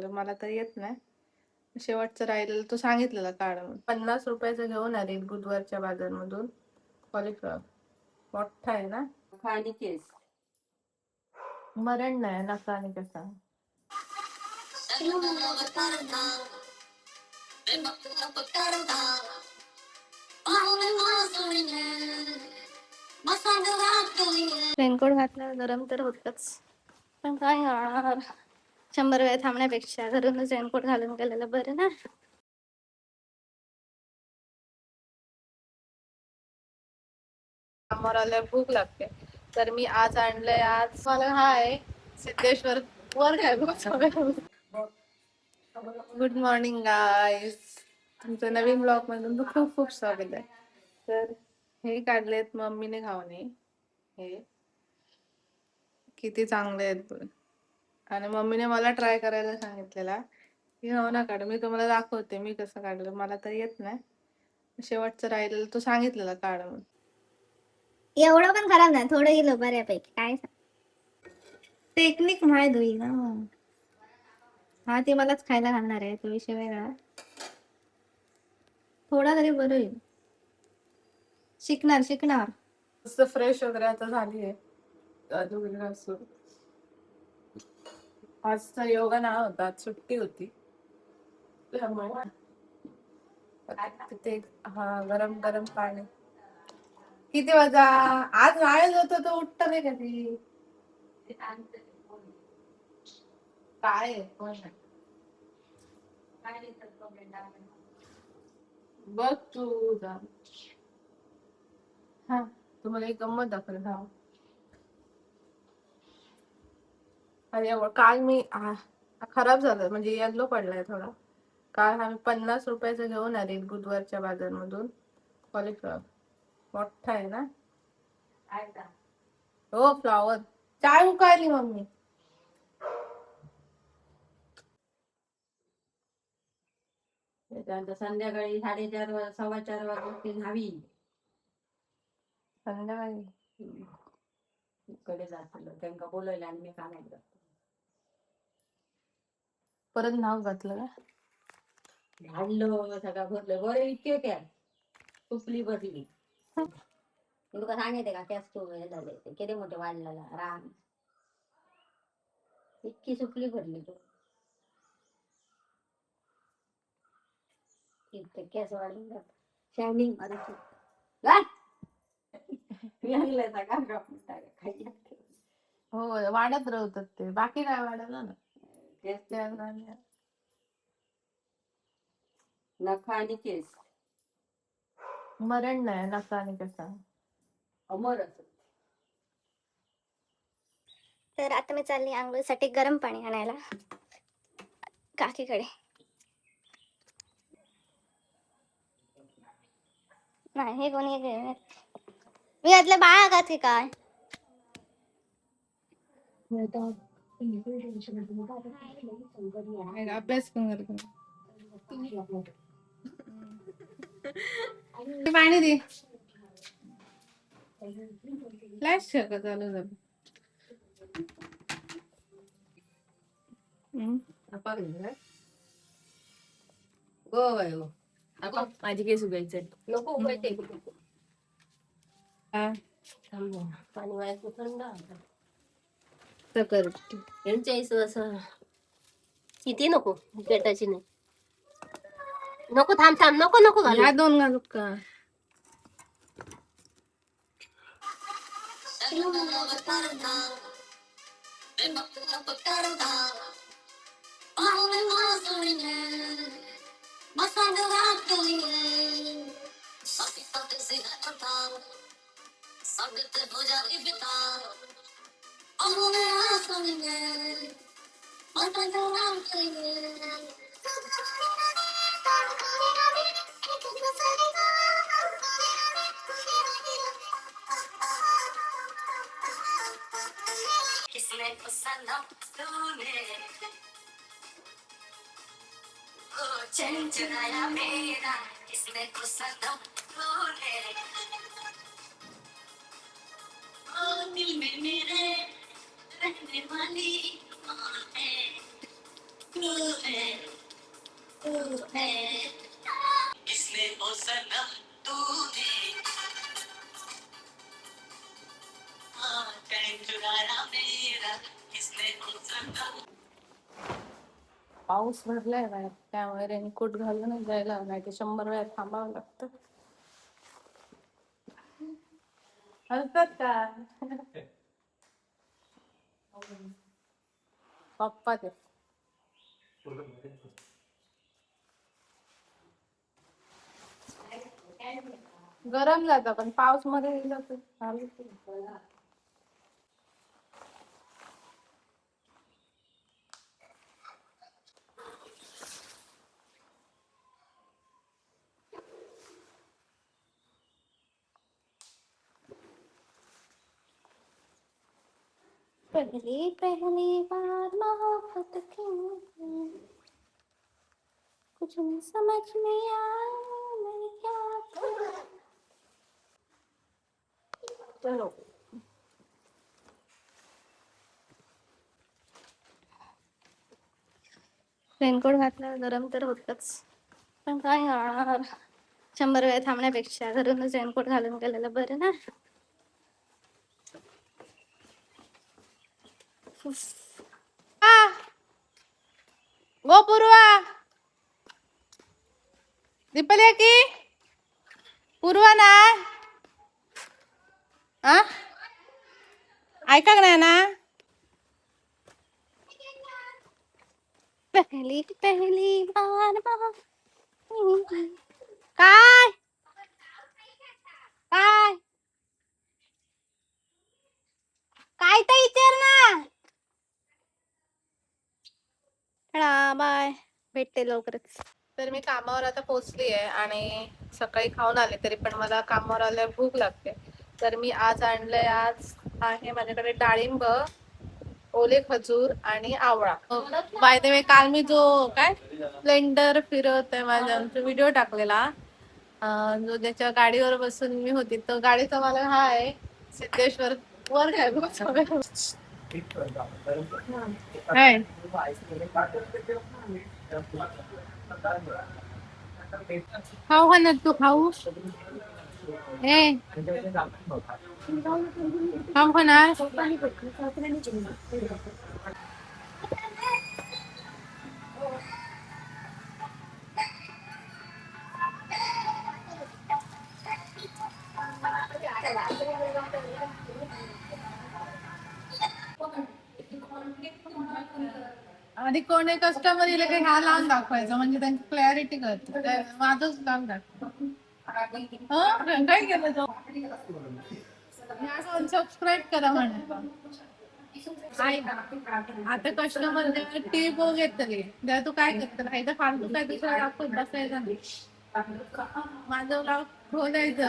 मला तर येत नाही. शेवटचं राहिलेलं तो सांगितलेला काढ म्हणून. 50 रुपयाचं घेऊन आले बुधवारच्या बाजारमधून. कॉलीफ्लॉवर मोठा आहे ना. खाणी केस मरण नाही नका आणि कसा. रेनकोट घातल्यावर गरम तर होतच, पण काय करणार, 100 वेळा थांबण्यापेक्षा घरूनच रेनकोट घालून गेलेलं बरं ना. समोर आल्यावर भूक लागते, तर मी आज आणलंय. आज मला हाय सिद्धेश्वर वर काय गुड मॉर्निंग गाईज, तुमचं नवीन ब्लॉग मधून खूप खूप स्वागत आहे. तर हे काढलेत मम्मीने खाऊने, हे किती चांगले आहेत बघ. आणि मम्मीने मला ट्राय करायला सांगितलेला की हो ना काढ, मी तुम्हाला दाखवते मी कसं काढलं. मला तर येत नाही. शेवटचं राहिलेलं तो सांगितलेला काढ म्हणून. एवढं पण खराब नाही, थोडं गेलं बऱ्यापैकी. काय टेक्निक माहित होईल ना. हा ते मलाच खायला घालणार आहे, तो विषय वेगळा. थोडा तरी बरं होईल. शिकणार शिकणार. मस्त फ्रेश वगैरे आता झाली आहे. आजचा योगा ना होता, आज सुट्टी होती. तिथे हा गरम गरम पाणी. किती वाजा आज नाही होतं तो उठत नाही कधी. काय बघ तू जा. हा तुम्हाला एक गंमत दाखवली. हा अरे काल मी खराब झालं म्हणजे येल्लो पडलाय थोडा. काल आम्ही 50 रुपयाचं घेऊन आले बुधवारच्या बाजारमधून. कॉलीफ्लॉवर मोठा आहे ना. हो फ्लॉवर. चाय उकाळली मम्मी. त्याच्यानंतर संध्याकाळी 4:30 4:15 वाजता न्हावी संध्याकाळी कडे जातो त्यांना बोलायला आणि मी कामाला जातो. परत नाव घातलं का? झाडलं सगळं भरलं बरं इतके त्या सुपली भरली. तुला सांगितले का त्याच तो हे झाले किती मोठे वाढलेला रान इतकी सुपली भरली तो इतके केस वाढून जात शायनिंग मारायची हो वाढत राहतात ते, बाकी काय वाढलं ना. नखा आणि केस मरण नाही नका आणि कसा. अमर असत. तर आता मी चालली आंघोळीसाठी गरम पाणी आणायला काकीकडे. नाही हे कोणी मी घातलं बाळा का ते काय. अभ्यास पण करतो. पाणी दे. फ्लॅश का चालू झालं. गो बाय गो माझी केस उगायचं नको उगायचे पाणी वायाचं थंड करते यांच्या असं किती नको पेटाची नाही नको थांब थांब नको नको घालू. ह्या दोन घालू का? पाऊस भरलाय बाहेर त्यामुळे रेनकोट घालूनच जायला नाही तर 100 वेळा थांबावं लागतं. हलतात का पप्पा ते गरम जातं पण पाऊस मध्ये गेलं तर चालूच आहे. पहली पहली बार मोहब्बत की कुछ नहीं समझ में आया मैं क्या करूं. चलो रेनकोट घातल्यावर गरम तर होतच पण काय यार 100 वेळा थांबण्यापेक्षा घरूनच रेनकोट घालून गेलेलं बरं ना. गो पूर्वा दीपल्या की पूर्वा ना आ ऐका नाही ना. पहली पहली बार मोहब्बत काय काय काय तर विचार ना. बाय भेटते लवकरच. तर मी कामावर आता पोहोचली आहे आणि सकाळी खाऊन आले तरी पण मला कामावर आल्यावर भूक लागते. तर मी आज आणलंय आज आहे माझ्याकडे डाळिंब ओले खजूर आणि आवळा. बाय द वे काल मी जो काय स्प्लेंडर फिरत आहे माझा व्हिडिओ टाकलेला जो ज्याच्या गाडीवर बसून मी होती तो गाडीचा मला हा आहे सिद्धेश्वर वर काय काय खाऊ का ना तू खाऊ ए खाऊ का ना. आधी कोणी कस्टमर येईल की हा लावून दाखवायचा म्हणजे त्यांची क्लॅरिटी कळते. माझंच लावून दाखव काय केलं तो सबस्क्राईब करा म्हणा. आता कस्टमर टीप घेतली तेव्हा तू काय करत नाही तर फालतू काय दुसरा दाखवत बसायचा नाही. माझं ब्लॉग खोलायचं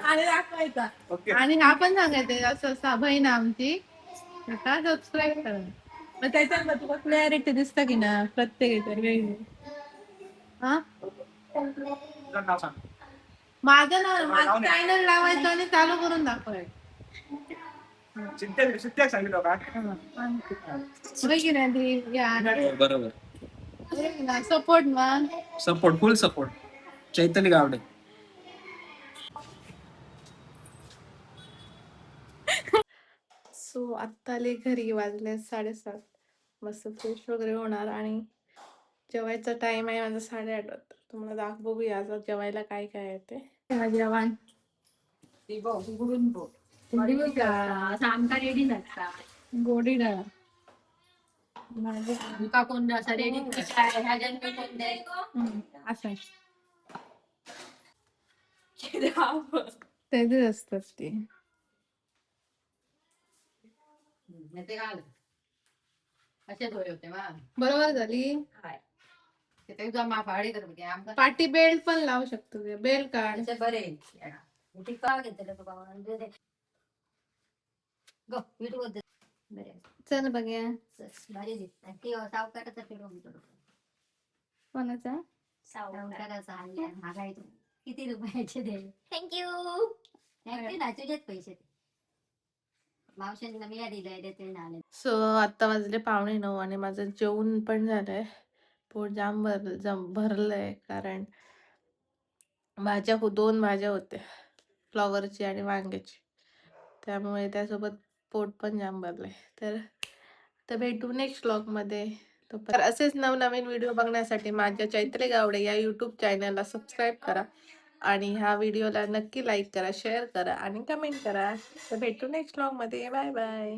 आणि दाखवायचा आणि हा पण सांगायचं असं असा बहीण आमची का सबस्क्राईब करा. मग त्याच्यात तुला क्लॅरिटी दिसतं की ना प्रत्येक वेगळी. हा माझं ना माझं चॅनल लावायचं आणि चालू करून दाखवायचं. सांगितलं बरोबर सपोर्ट मग सपोर्ट फुल सपोर्ट चैतन्य गावडे. सो आत्ता आले घरी वाजले 7:30. मस्त फ्रेश वगैरे होणार आणि जेवायचा टाइम आहे माझा 8:30 वाजता. तुम्हाला बघूया आज जेवायला काय काय आहे ते. जेवण रेडी नसता गोडी डाळ का कोण असं रेडी असं त्याचे असतात ते. असे थोडे होते बरोबर झाली. माफाडी पाठी बेल्ट पण लावू शकतो. बेल्ट काढ बरे घेतलं युट्यूब चल बघूया भारी दिसत सावकाराचा फिरवून कोणाचा सावकाराचा महागाई किती रुपयाचे दे थँक्यू. तुझेच पैसे मावशांना मी दिलंय देते नाणे. सो आता वाजले 8:45 आणि माझं जेवण पण झालंय. पोट जाम भरलंय कारण दोन भाज्या होत्या, फ्लॉवरची आणि वांग्याची. त्यामुळे त्यासोबत पोट पण जाम भरलंय. तर भेटू नेक्स्ट व्लॉगमध्ये. तर असेच नवनवीन व्हिडिओ बघण्यासाठी माझ्या चैत्रे गावडे या यूट्यूब चॅनलला सबस्क्राईब करा आणि ह्या व्हिडिओला नक्की लाईक करा, शेअर करा आणि कमेंट करा. तर भेटू नेक्स्ट व्लॉगमध्ये. Bye bye.